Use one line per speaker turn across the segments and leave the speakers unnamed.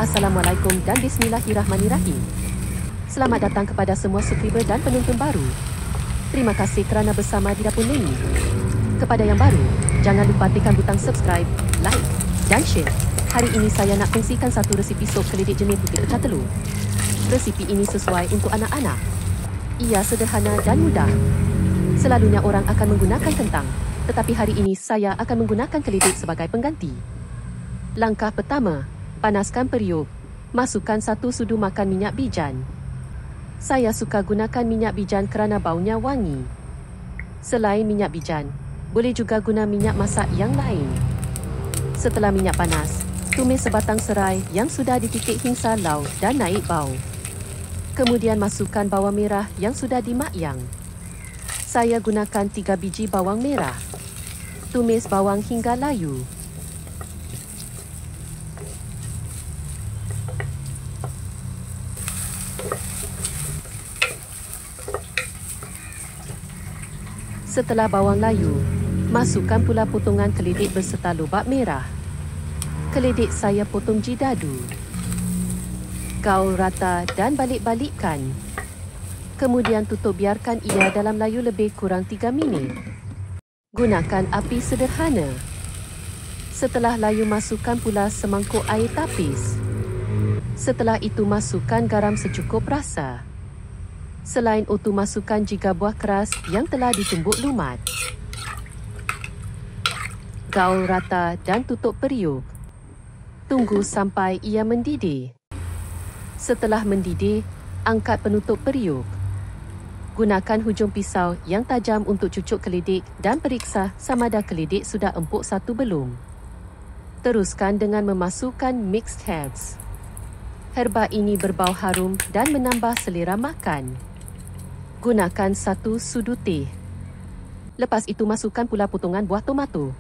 Assalamualaikum dan Bismillahirrahmanirrahim. Selamat datang kepada semua subscriber dan penonton baru. Terima kasih kerana bersama di Dapur Neni. Kepada yang baru, jangan lupa tekan butang subscribe, like dan share. Hari ini saya nak kongsikan satu resipi sop keledek jenis putih pecah telur. Resipi ini sesuai untuk anak-anak. Ia sederhana dan mudah. Selalunya orang akan menggunakan kentang, tetapi hari ini saya akan menggunakan keledek sebagai pengganti. Langkah pertama, panaskan periuk. Masukkan 1 sudu makan minyak bijan. Saya suka gunakan minyak bijan kerana baunya wangi. Selain minyak bijan, boleh juga guna minyak masak yang lain. Setelah minyak panas, tumis sebatang serai yang sudah dititik hingga lau dan naik bau. Kemudian masukkan bawang merah yang sudah dimakyang. Saya gunakan 3 biji bawang merah. Tumis bawang hingga layu. Setelah bawang layu, masukkan pula potongan keledek berserta lobak merah. Keledek saya potong jidadu. Gaul rata dan balik-balikkan. Kemudian tutup biarkan ia dalam layu lebih kurang 3 minit. Gunakan api sederhana. Setelah layu, masukkan pula semangkuk air tapis. Setelah itu masukkan garam secukup rasa. Selain itu, masukkan 3 buah keras yang telah ditumbuk lumat. Gaul rata dan tutup periuk. Tunggu sampai ia mendidih. Setelah mendidih, angkat penutup periuk. Gunakan hujung pisau yang tajam untuk cucuk keledek dan periksa sama ada keledek sudah empuk satu belum. Teruskan dengan memasukkan mixed herbs. Herba ini berbau harum dan menambah selera makan. Gunakan 1 sudu teh. Lepas itu masukkan pula potongan buah tomato.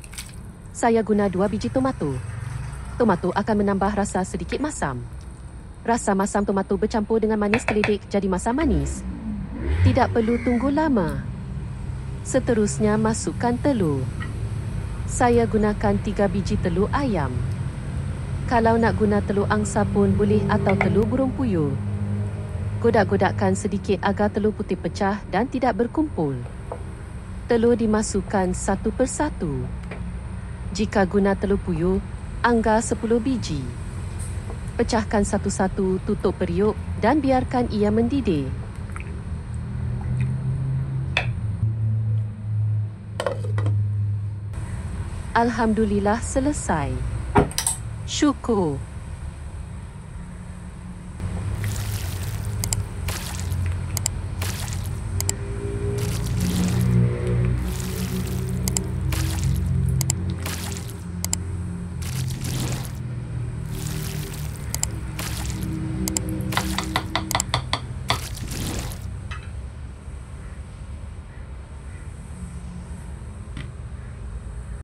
Saya guna 2 biji tomato. Tomato akan menambah rasa sedikit masam. Rasa masam tomato bercampur dengan manis keledek jadi masam manis. Tidak perlu tunggu lama. Seterusnya masukkan telur. Saya gunakan 3 biji telur ayam. Kalau nak guna telur angsa pun boleh atau telur burung puyuh. Godak-godakkan sedikit agar telur putih pecah dan tidak berkumpul. Telur dimasukkan satu persatu. Jika guna telur puyuh, anggar 10 biji. Pecahkan satu-satu, tutup periuk dan biarkan ia mendidih. Alhamdulillah selesai. Syukur.